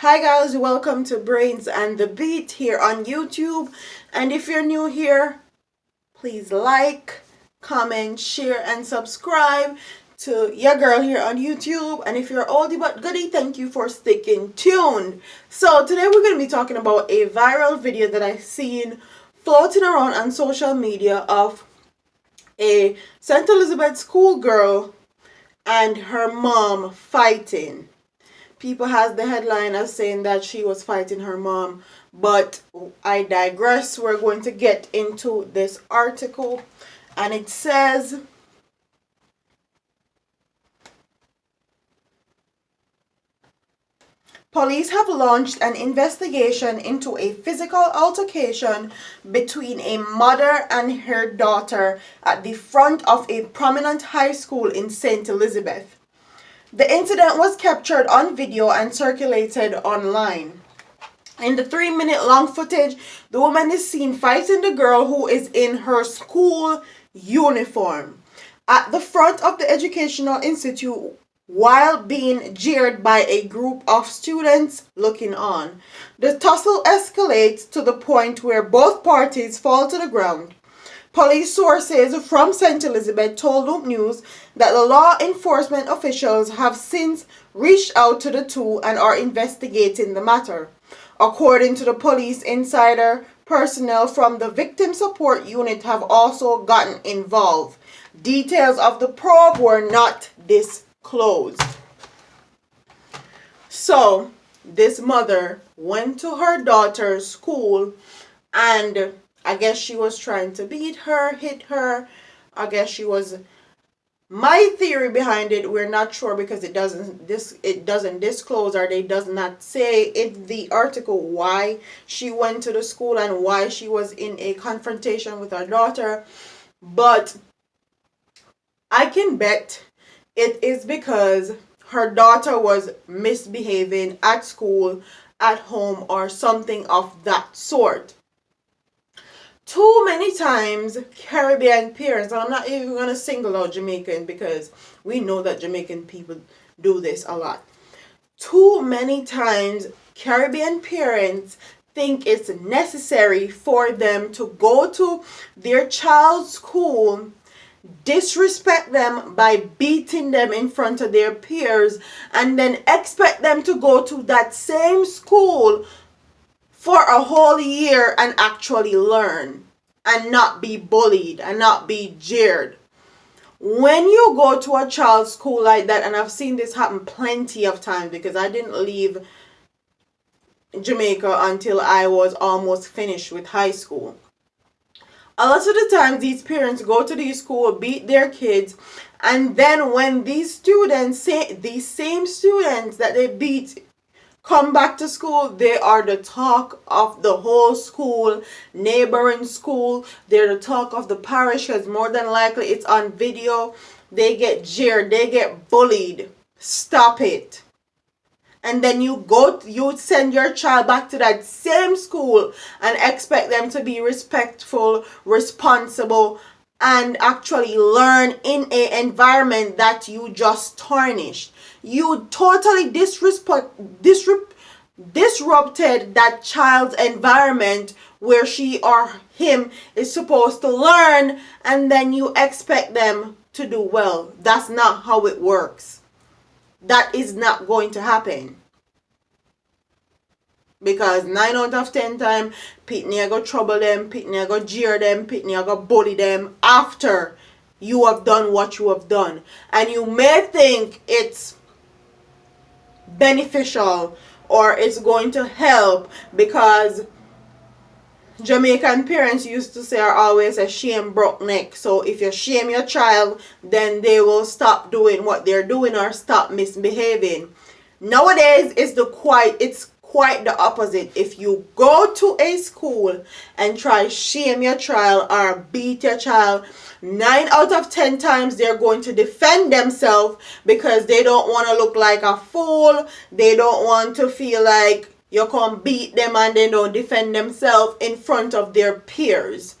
Hi guys, welcome to Brains and the Beat here on YouTube. And if you're new here, please like, comment, share, and subscribe to your girl here on YouTube. And if you're oldie but goodie, thank you for sticking tuned. So today we're going to be talking about a viral video that I've seen floating around on social media of a St. Elizabeth schoolgirl and her mom fighting. People has the headline as saying that she was fighting her mom, but I digress. We're going to get into this article, and it says, police have launched an investigation into a physical altercation between a mother and her daughter at the front of a prominent high school in St. Elizabeth. The incident was captured on video and circulated online. In the 3-minute long footage, the woman is seen fighting the girl who is in her school uniform at the front of the educational institute while being jeered by a group of students looking on. The tussle escalates to the point where both parties fall to the ground. Police sources from St. Elizabeth told Loop News that the law enforcement officials have since reached out to the two and are investigating the matter. According to the police insider, personnel from the Victim Support Unit have also gotten involved. Details of the probe were not disclosed. So, this mother went to her daughter's school and I guess she was trying to beat her, hit her. I guess she was. My theory behind it, we're not sure because it doesn't disclose, or they does not say in the article why she went to the school and why she was in a confrontation with her daughter. But I can bet it is because her daughter was misbehaving at school, at home, or something of that sort. Too many times, Caribbean parents, and I'm not even going to single out Jamaican because we know that Jamaican people do this a lot. Too many times, Caribbean parents think it's necessary for them to go to their child's school, disrespect them by beating them in front of their peers, and then expect them to go to that same school for a whole year and actually learn and not be bullied and not be jeered. When you go to a child's school like that, and I've seen this happen plenty of times because I didn't leave Jamaica until I was almost finished with high school. A lot of the times these parents go to these schools, beat their kids, and then when these same students that they beat come back to school, they are the talk of the whole school, neighboring school. They're the talk of the parish because more than likely it's on video. They get jeered. They get bullied. Stop it. And then you send your child back to that same school and expect them to be respectful, responsible, and actually learn in an environment that you just tarnished. You totally disrupted that child's environment where she or him is supposed to learn, and then you expect them to do well. That's not how it works. That is not going to happen. Because 9 out of 10 times, Pitney are going to trouble them, Pitney are going to jeer them, Pitney are going to bully them after you have done what you have done. And you may think it's beneficial or it's going to help because Jamaican parents used to say, or always say, shame broke neck. So if you shame your child, then they will stop doing what they're doing or stop misbehaving. Nowadays, it's quite the opposite. If you go to a school and try shame your child or beat your child, 9 out of 10 times they're going to defend themselves because they don't want to look like a fool. They don't want to feel like you can beat them and they don't defend themselves in front of their peers.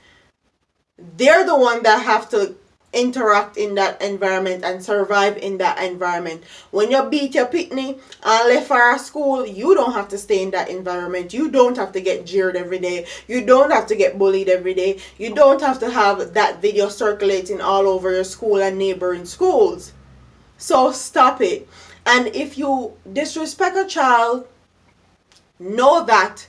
They're the one that have to interact in that environment and survive in that environment. When you beat your pitney and left for school, you don't have to stay in that environment. You don't have to get jeered every day. You don't have to get bullied every day. You don't have to have that video circulating all over your school and neighboring schools. So stop it. And if you disrespect a child, know that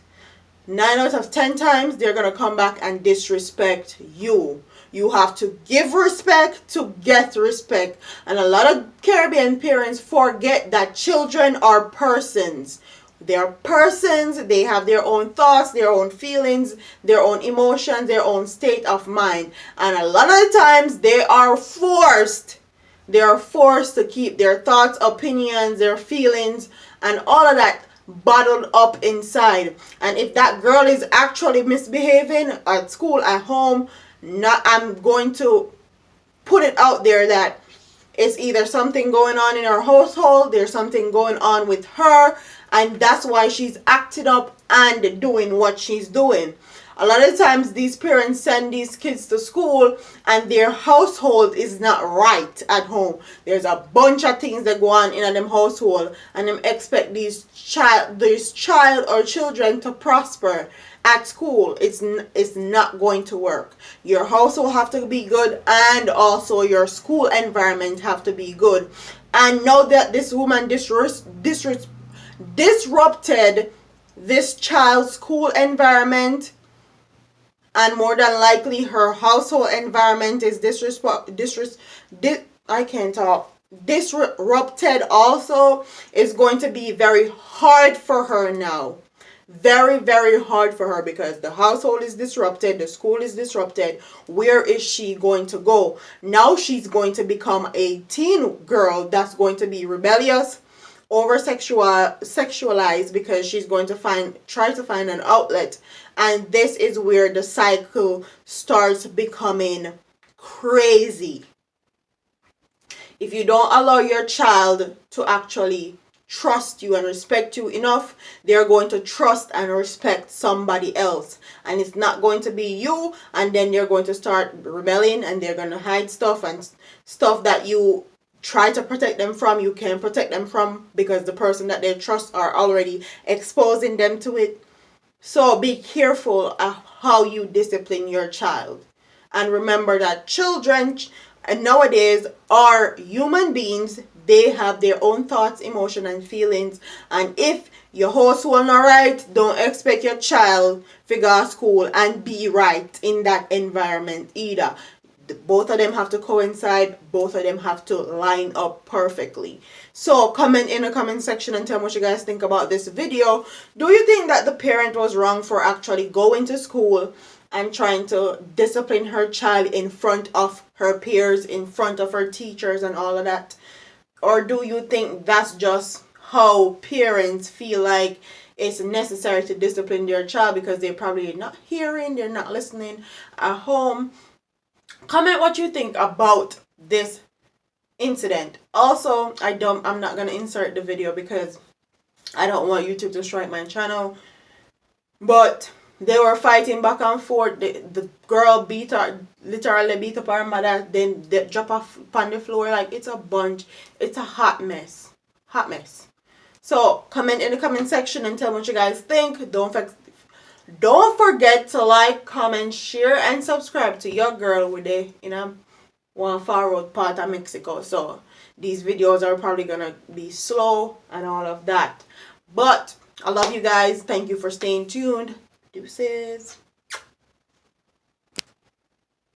9 out of 10 times they're going to come back and disrespect you. You have to give respect to get respect. And a lot of Caribbean parents forget that children are persons. They're persons. They have their own thoughts, their own feelings, their own emotions, their own state of mind. And a lot of the times they are forced. They are forced to keep their thoughts, opinions, their feelings, and all of that bottled up inside. And if that girl is actually misbehaving at school, at home, I'm going to put it out there that it's either something going on in her household, there's something going on with her, and that's why she's acting up and doing what she's doing. A lot of times these parents send these kids to school and their household is not right at home. There's a bunch of things that go on in them household, and them expect these child or children to prosper at school. It's not going to work. Your household have to be good, and also your school environment have to be good. And know that this woman disrupted this child's school environment, and more than likely her household environment is disrupted also. Is going to be very hard for her now. Very, very hard for her, because the household is disrupted, the school is disrupted. Where is she going to go? Now she's going to become a teen girl that's going to be rebellious, over sexualized, because she's going to try to find an outlet. And this is where the cycle starts becoming crazy. If you don't allow your child to actually trust you and respect you enough, they're going to trust and respect somebody else, and it's not going to be you. And then you're going to start rebelling, and they're going to hide stuff, and stuff that you try to protect them from, you can't protect them from, because the person that they trust are already exposing them to it. So be careful of how you discipline your child. And remember that children nowadays are human beings. They have their own thoughts, emotions, and feelings. And if your household not right, don't expect your child to go to school and be right in that environment either. Both of them have to coincide. Both of them have to line up perfectly. So comment in the comment section and tell me what you guys think about this video. Do you think that the parent was wrong for actually going to school and trying to discipline her child in front of her peers, in front of her teachers and all of that? Or do you think that's just how parents feel like it's necessary to discipline their child because they're probably not hearing, they're not listening at home? Comment what you think about this incident. Also, I'm not gonna insert the video because I don't want YouTube to strike my channel. But they were fighting back and forth. The girl literally beat up her mother, then they drop off on the floor. Like, it's a hot mess. Hot mess. So comment in the comment section and tell me what you guys think. Don't forget to like, comment, share, and subscribe to your girl with one far road part of Mexico. So these videos are probably gonna be slow and all of that. But I love you guys. Thank you for staying tuned. Deuces.